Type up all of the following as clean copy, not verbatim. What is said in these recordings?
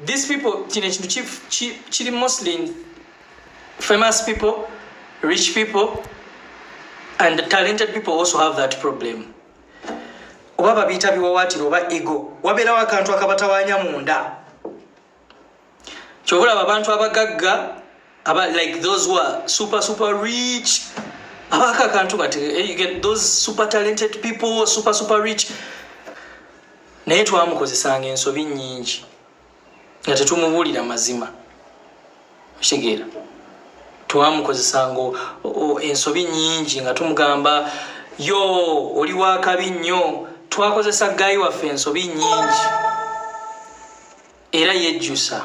these people, chili mostly famous people, rich people, and talented people also have that problem. Oba babita biwawatira oba ego wabeerawo akantu akabatawanya munda. Kyobulaba abantu abagagga like those who are super rich, abaka akantu kati you get those super talented people, super rich. Naye twamukozesanga ensobi nnyingi nga tetumubuulira mazima. Kitegeera, twamukozesanga ensobi nnyingi nga tumugamba yo oli wakabi nnyo. Twakozesa gayi waffe ensobi nnyingi era yejjusa.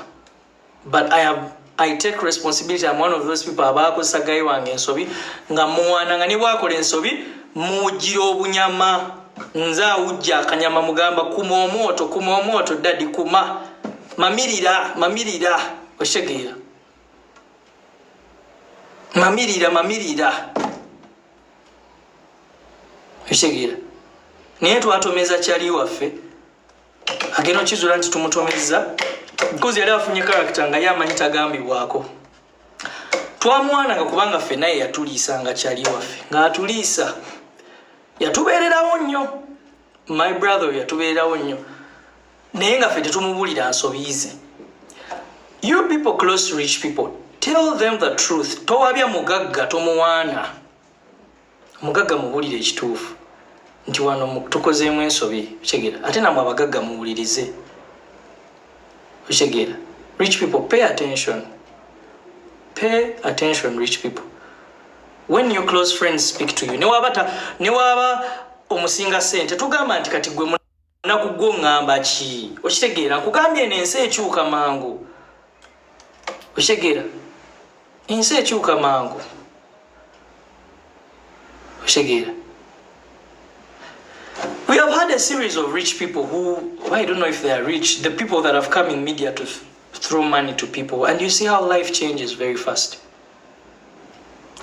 But I take responsibility. I'm one of those people abakozesa gayi wange ensobi nga muwana nga ne bwakola ensobi mujjira obunyama. Nze awujja akanyama mugamba kuma omwoto dadi kuma mamirira oshegeera mamirira oshegeera. Naye twatomeza kyali waffe agenda okizula nti tumutomeza because yali afunye character nga yamanyi tagambibwako. Twamwananga kubanga ffe naye yatuliisanga kyali waffe nga atuliisa yatubeererawo nnyo. My brother yatubeererawo nnyo naye nga ffe tetumubuulira nsobiize. You people close to rich people, tell them the truth. Towabya mugagga tomuwaana. Mugagga mubuulire ekituufu nti wano tukozeemu ensobi. Kitegeera ate namwe abagagga muwulirize. Kitegeera rich people pay attention. Pay attention rich people. When your close friends speak to you, ne waba omusinga sente tugamba nti kati gwe munaku gwo ngamba ki. Okitegeera nkugambye n'ensi ekyuka mangu. Okitegeera ensi ekyuka mangu. Okitegeera we have had a series of rich people who, I don't know if they are rich, the people that have come in media to throw money to people, and you see how life changes very fast.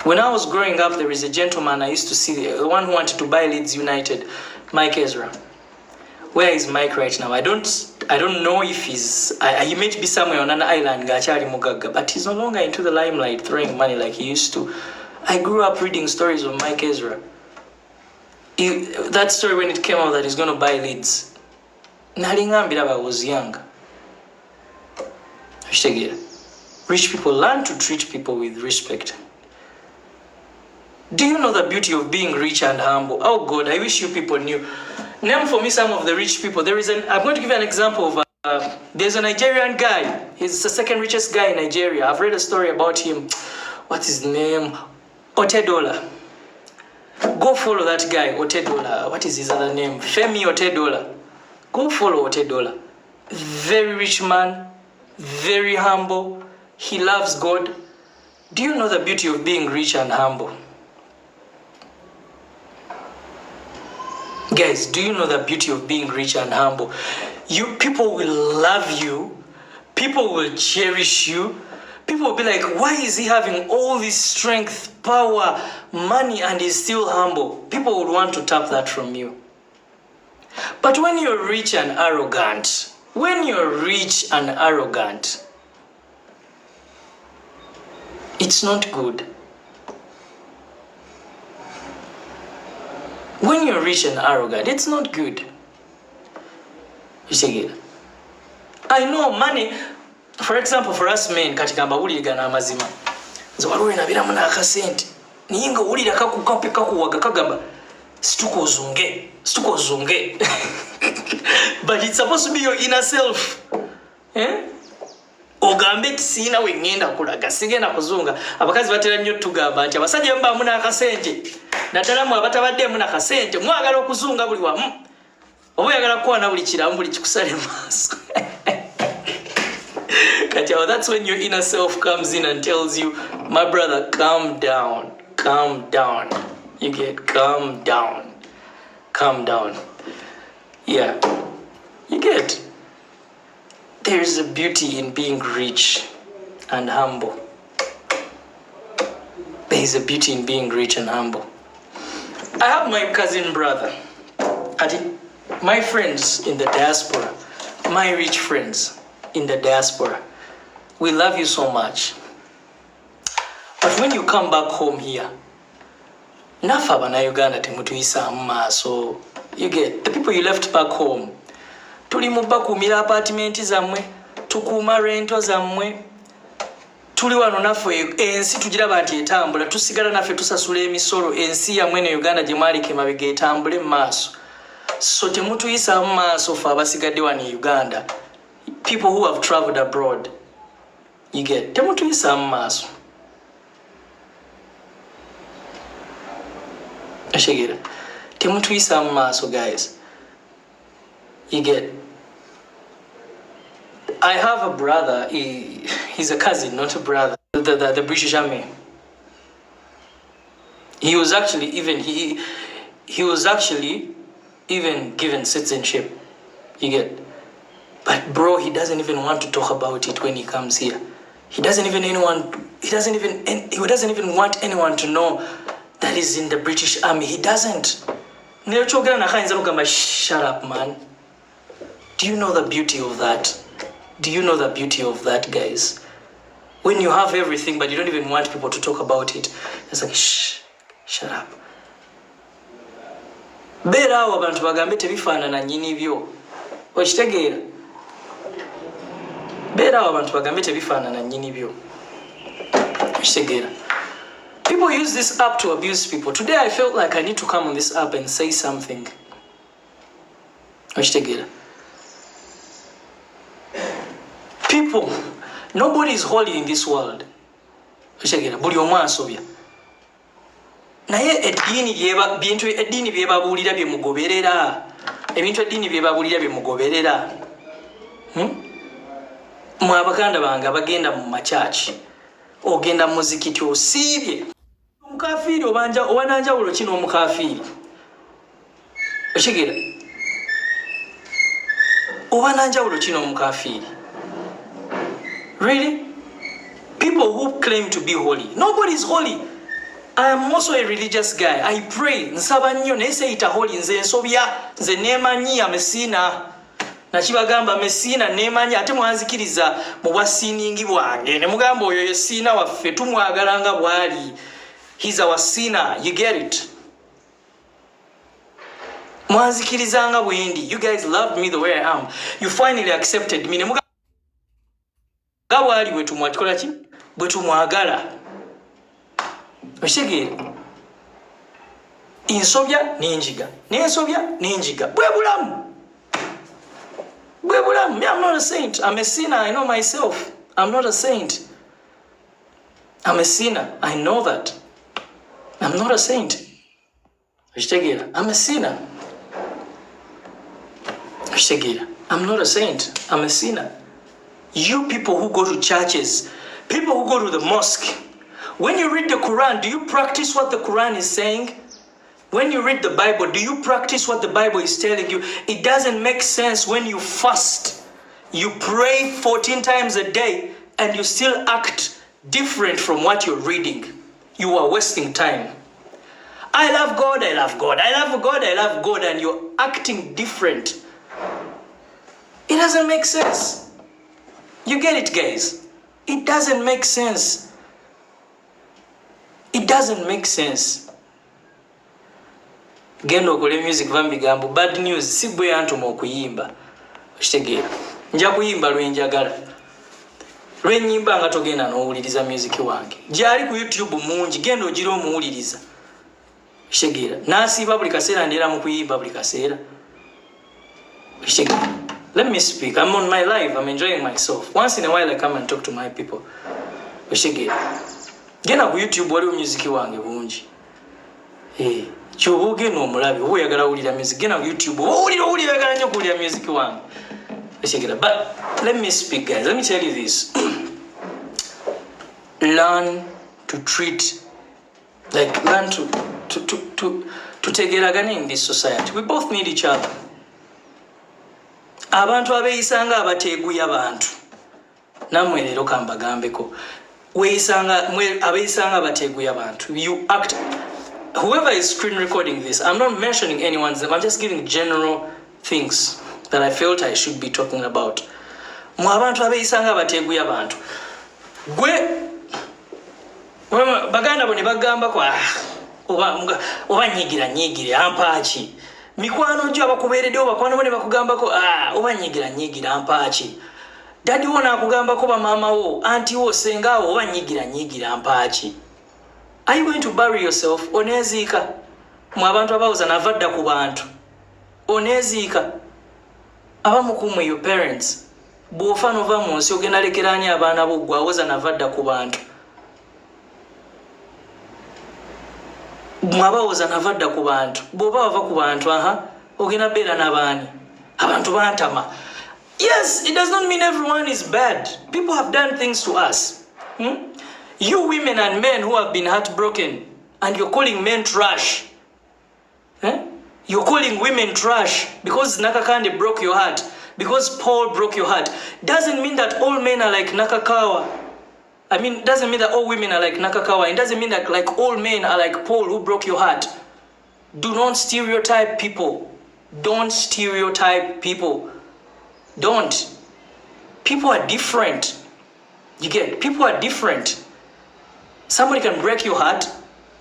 When I was growing up, there is a gentleman I used to see, the one who wanted to buy Leeds United, Mike Ezra. Where is Mike right now? I don't know if he may be somewhere on an island, Gachari Mugaga, but he's no longer into the limelight throwing money like he used to. I grew up reading stories of Mike Ezra. That story when it came out that he's going to buy Leeds. I was young. Rich people learn to treat people with respect. Do you know the beauty of being rich and humble? Oh God, I wish you people knew. Name for me some of the rich people. I'm going to give you an example of, there's a Nigerian guy. He's the second richest guy in Nigeria. I've read a story about him. What's his name? Otedola. Go follow that guy, Otedola. What is his other name? Femi Otedola. Go follow Otedola. Very rich man, very humble. He loves God. Do you know the beauty of being rich and humble? Guys, do you know the beauty of being rich and humble? People will love you. People will cherish you. People will be like, why is he having all this strength, power, money, and he's still humble? People would want to tap that from you. But when you're rich and arrogant, it's not good. When you're rich and arrogant, it's not good. You see, I know money. For example, for us men, katika mbawulira na amazima. Nze waliwo nabira muna akasente. Niyinga wulira kakuwaga kagamba situko zunge. But it's supposed to be your inner self. Ogambe tisina wengenda kulaga sigenda kuzunga. Abakazi batera nnyo tugamba nti abasajja mba muna akasente. Natala mu abatabadde muna akasente mwagala okuzunga buli wamu. Oba yagala kuwa na buli kiramu buli kikusale maaso. That's when your inner self comes in and tells you, my brother, calm down. You get calm down. Yeah, you get. There's a beauty in being rich and humble. There's a beauty in being rich and humble. I have my cousin brother, my friends in the diaspora, my rich friends. in the diaspora. We love you so much. But when you come back home here, nafa Bannayuganda temutuyisa maaso. You get the people you left back home. Tuli mubakumira apartment zammwe, tukuuma rento zammwe. Tuli wano naffe ensi tugiraba nti etambula, tusigala naffe tusasula emisolo, ensi yammwe ne Uganda gye mwalika emabega etambule mu maaso. So temutuyisa mu maaso ffe abasigadde wano e Uganda. People who have traveled abroad. You get temutuyisa mu maaso. Ashigera. Temutuyisa mu maaso, guys. You get. I have a brother. He's a cousin, not a brother. The British Army. He was actually even given citizenship. You get. But bro, he doesn't even want to talk about it when he comes here. He doesn't even want anyone to know that he's in the British Army. He doesn't. Shut up, man. Do you know the beauty of that? Do you know the beauty of that, guys? When you have everything, but you don't even want people to talk about it, it's like, shh, shut up. Beera awo abantu bagambe tebifaanana nnyini byo. Okitegeera? Beera awo abantu bagambe tebifaanana nnyini byo. Okitegeera? People use this app to abuse people. Today I felt like I need to come on this app and say something. Okitegeera? People, nobody is holy in this world. Buli omu asobya. Naye eddiini byebabuulira byemugoberera. Ebintu eddiini byebabuulira byemugoberera. Mwe abaganda bange abagenda mu makyaki. Ogenda mu muzikiti osiibye. Omukafiiri obananjawulo kino omukafiiri. Okitegeera? Obananjawulo kino omukafiiri. Really? People who claim to be holy. Nobody is holy. I am also a religious guy. I pray. Nsaba nnyo naye seyita holy. Nze nsobya. Nze neemanyi amesiina. Nakibagamba amesiina neemanyi ate mwanzikiriza mu bwasiiningi bwange. Ne mugamba oyo ye siina waffe tumwagala nga bw'ali. He's our sinner. You get it? Mwanzikiriza nga bwendi. You guys loved me the way I am. You finally accepted me. Gawali wetumwatikola ki bwetumwagala oshegere insobya ninjiga nensobya ninjiga bwebulamu me. I'm not a saint. I'm a sinner. I know myself. I'm not a saint. I'm a sinner. I know that. I'm not a saint. Oshegere I'm a sinner. Oshegere I'm not a saint. I'm a sinner. You people who go to churches, people who go to the mosque, when you read the Quran, do you practice what the Quran is saying? When you read the Bible, do you practice what the Bible is telling you? It doesn't make sense when you fast. You pray 14 times a day and you still act different from what you're reading. You are wasting time. I love God, I love God, I love God, I love God, and you're acting different. It doesn't make sense. You get it, guys? It doesn't make sense. It doesn't make sense. Gendo okole music vambigambo bad news si bwe yantuma okuyimba. Okitegeera. Nja kuyimba lwenjagala. Lwenyimba nga togenda n'owuliriza music wange. Gyali ku YouTube mungi genda ogira omuwuliriza. Okitegeera. N'asiiba buli kaseera ndeera mu kuyimba buli kaseera. Okitegeera. Let me speak. I'm on my live. I'm enjoying myself. Once in a while, I come and talk to my people. Oshige. Gena ku YouTube waliwo music wange bungi. Kyobuge n'omulabi. Oba oyagala wulira music. Gena ku YouTube. Owulira oyagala nnyo kuwulira music wange. Oshige. But let me speak, guys. Let me tell you this. Learn to treat, learn to tegeragana in this society. We both need each other. Abantu abeeyisanga abateeguya abantu namwe leero kambagambeko abeeyisanga abateeguya abantu. You act, whoever is screen recording this, I'm not mentioning anyone's name, I'm just giving general things that I felt I should be talking about. mu abantu abeeyisanga abateeguya abantu gwe baganda bo ne bagambako oba nyigire ampaaki mikwano gyo abakubeereddewo bakwano bo ne bakugambako oba nyigire ampaaki dadi wo naakugambako bamaama wo anti wo sengaawo oba nyigire ampaaki. Are you going to bury yourself? Oneziika mu abantu abawuza navadda ku bantu oneziika abamukumwe your parents bw'ofa nova mu nsi ogenda lekeraani abaana bo gwe awoza navadda ku bantu mwabawoza navadda ku bantu bw'oba wava ku bantu ogenda beera n'abaani abantu bantama. Yes, it does not mean everyone is bad. People have done things to us. You women and men who have been heartbroken and you're calling men trash. You're calling women trash because Nakakande broke your heart, because Paul broke your heart. Doesn't mean that all men are like Nakakawa. I mean, doesn't mean that all women are like Nakakawa. It doesn't mean that like all men are like Paul who broke your heart. Do not stereotype people. Don't stereotype people. Don't. People are different. You get? People are different. Somebody can break your heart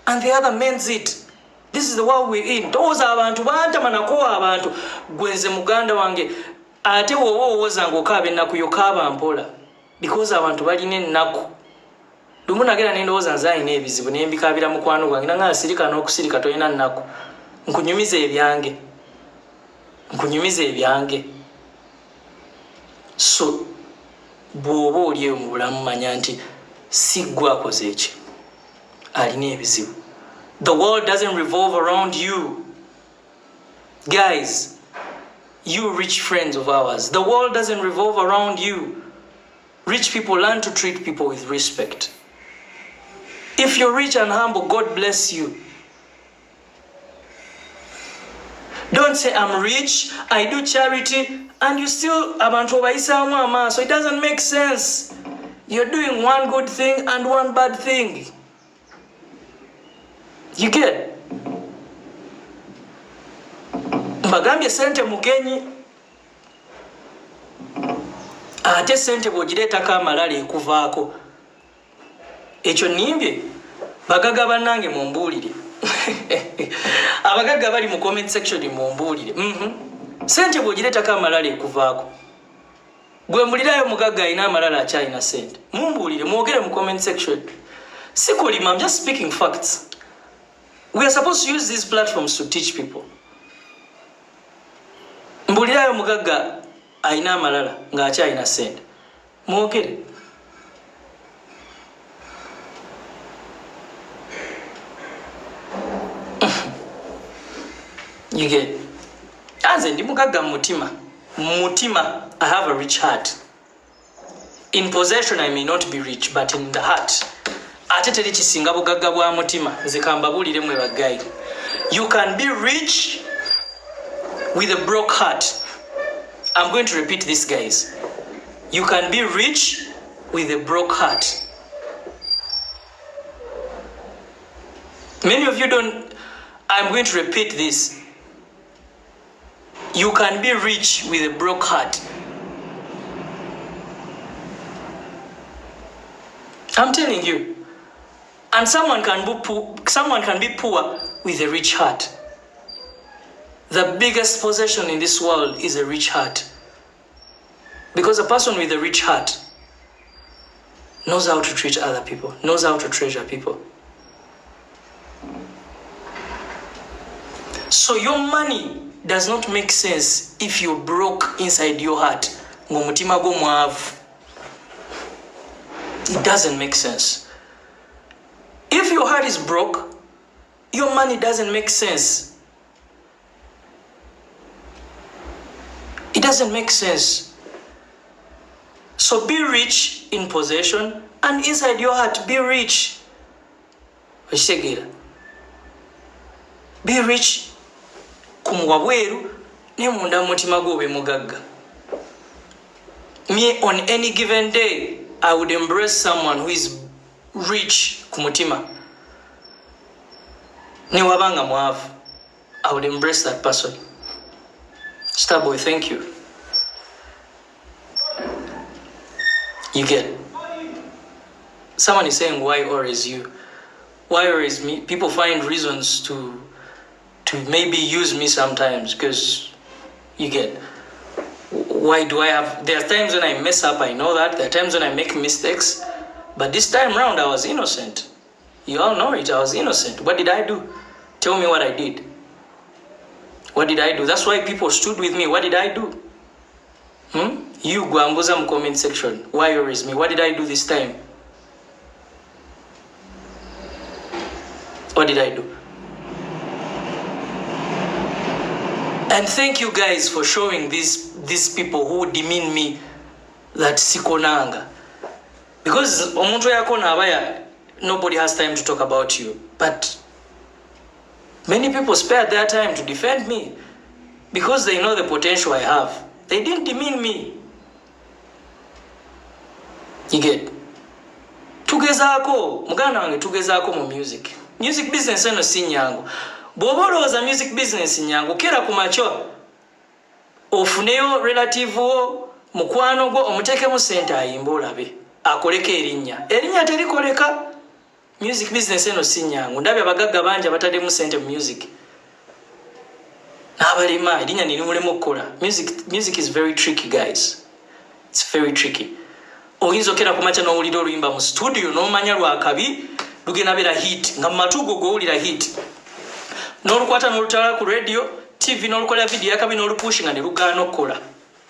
and the other mends it. This is the world we're in. Those are abantu bantama nakowa abantu gwenze muganda wange ate wowowoza ng'okaaba ennaku yokaaba mpola because abantu balina ennaku. Lumu nagera nendowooza nze alina ebizibu naye mbikaabira mukwano gwange nanga asirika n'okusirika tolina nnaku nkunyumiza ebyange. So bw'oba oli eyo mu bulamu manya nti si ggwe akoze eki alina ebizibu. The world doesn't revolve around you. Guys, you rich friends of ours, the world doesn't revolve around you. Rich people learn to treat people with respect. If you're rich and humble, God bless you. Don't say, I'm rich, I do charity, and you still abantu obayisamu amaaso. It doesn't make sense. You're doing one good thing and one bad thing. You get? Mbagambye sente mugenyi. Ate sente bw'ogireetako amalala ekuvaako. Ekyo nimbye bagaga bannange mumbuulire. Abagaga bali mu comment section mumbuulire. Sente bw'ogireetako amalala ekuvaako. Gwe mulirayo mugagga alina amalala akyalina sente. Mumbuulire mwogere mu comment section. Sikulima, I'm just speaking facts. We are supposed to use these platforms to teach people. Mbulirayo mugagga alina amalala ng'akyalina sente. Mwogere. You get? Anze ndi mugagga mutima. Mutima, I have a rich heart. In possession, I may not be rich, but in the heart. Ate teri kisinga bugagga bwa mutima. Nze kambabulire mwe bagayi. You can be rich with a broke heart. I'm going to repeat this, guys. You can be rich with a broke heart. Many of you don't. I'm going to repeat this. You can be rich with a broke heart. I'm telling you. And someone can be poor with a rich heart. The biggest possession in this world is a rich heart. Because a person with a rich heart knows how to treat other people, knows how to treasure people. So your money does not make sense if you're broke inside your heart. It doesn't make sense. If your heart is broke, your money doesn't make sense. It doesn't make sense. So be rich in possession and inside your heart be rich. Be rich kumwabweru ne munda mutima gwo be mugagga. Me on any given day I would embrace someone who is rich kumutima. Ne wabanga mwavu, I would embrace that person. Starboy, thank you. You get it? Someone is saying, why always you? Why always me? People find reasons to maybe use me sometimes because you get it? Why do I have... There are times when I mess up, I know that. There are times when I make mistakes. But this time around, I was innocent. You all know it, I was innocent. What did I do? Tell me what I did. What did I do? That's why people stood with me. What did I do? You, Gwambuza, comment section. Why always me? What did I do this time? What did I do? And thank you guys for showing these people who demean me that sikonanga. Because nobody has time to talk about you. But many people spared their time to defend me because they know the potential I have. They didn't demean me. You get? Tugezako, mugana wange tugezako mu music. Music business eno si nyangu. Bw'oba music business nyangu, kera ku macho ofuneyo relative wo mukwano gwo omutekemu sente ayimba olabe akoleka erinnya terikoleka. Music business eno si nyangu. Ndabye abagagga bangi abataddemu sente mu music n'abalema erinnya nirimulemu okukola. Music is very tricky, guys. It's very tricky. Oyinza okera ku macha n'owulira oluyimba mu studio n'omanya lwakabi lugenda beera hit nga mu matu go gw'owulira hit n'olukwata n'olutala ku radio TV n'olukola video yakabi n'olupushinga ne lugaana okukola.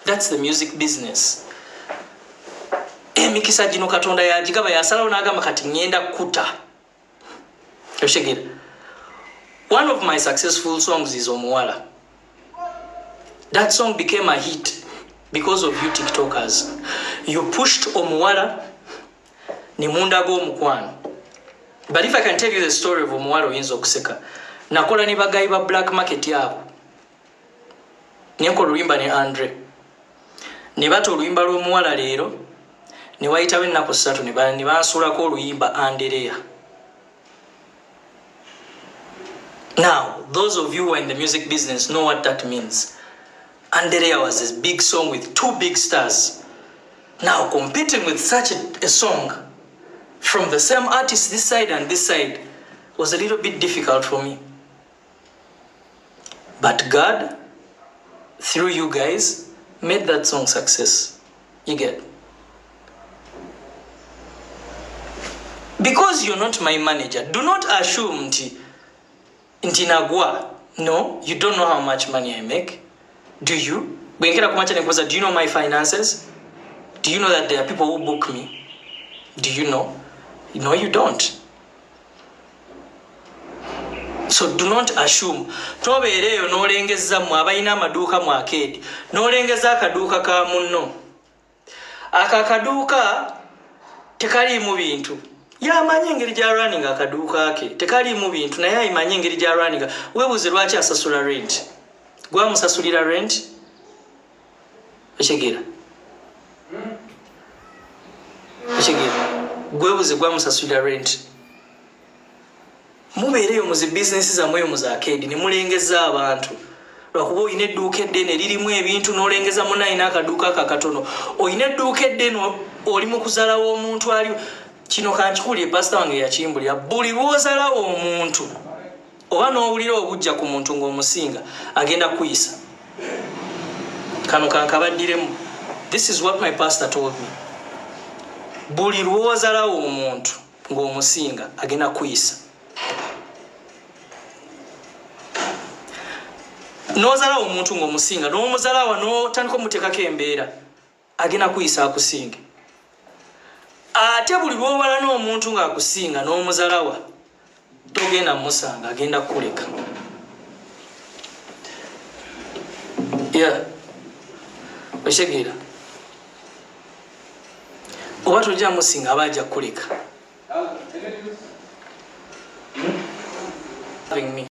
That's the music business. Emikisa gino Katonda yagigaba yasalawo n'agamba kati ngenda kuta. Oshegera. One of my successful songs is Omuwala. That song became a hit because of you TikTokers. You pushed Omuwala ni munda go mukwano. But if I can tell you the story of Omuwala oyinza okuseka. Nakola ne bagayi ba black market yabo. Nyenko luyimba ne Andre. Ne bato oluyimba lw'Omuwala leero ne wayitawo ennaku 3 ne bansuulako oluyimba Anderea. Now, those of you who are in the music business know what that means. Anderea was a big song with 2 big stars. Now, competing with such a song from the same artist this side and this side was a little bit difficult for me. But God, through you guys, made that song success. You get? Because you're not my manager, do not assume nti nagwa. No, you don't know how much money I make. Do you? Do you know my finances? Do you know that there are people who book me? Do you know? No, you don't. So do not assume. Tobeereyo n'olengeza mu abalina amaduuka mu arcade. N'olengeza akaduuka ka munno. Akaduuka tekaliimu bintu. Yamanyi engeri gya running akaduuka ke. Tekaliimu bintu naye ayimanyi engeri gya running. Weebuuze lwaki asasula rent. Gwamusasulira rent? Okitegera? Okitegera? Gwebuuze gwamusasulira rent. Mubeereyo mu zi business zammwe mu za arcade ne mulengeza abantu. Lwakuba oyina edduuka eddene lirimu ebintu n'olengeza munno alina akaduuka akakatono. Oyina edduuka eddene oli mu kuzalawo omuntu ali. Kino kankikuulye pasita wange yakimbulira. Buli lw'ozalawo omuntu oba n'owulira obujja ku muntu ng'omusinga agenda kuyisa. Kano kankabaddiremu. This is what my pastor told me. Buli lw'ozalawo omuntu ng'omusinga agenda kuyisa. N'ozalawo omuntu ng'omusinga n'omuzalawa n'otandika omuteekako embeera agenda kuyisa akusinge. Ate buli lw'owala n'omuntu ng'akusinga n'omuzalawa togenda musanga agenda kukuleka. Yeah. Okitegera? Oba tojja musinga aba ajja kukuleka.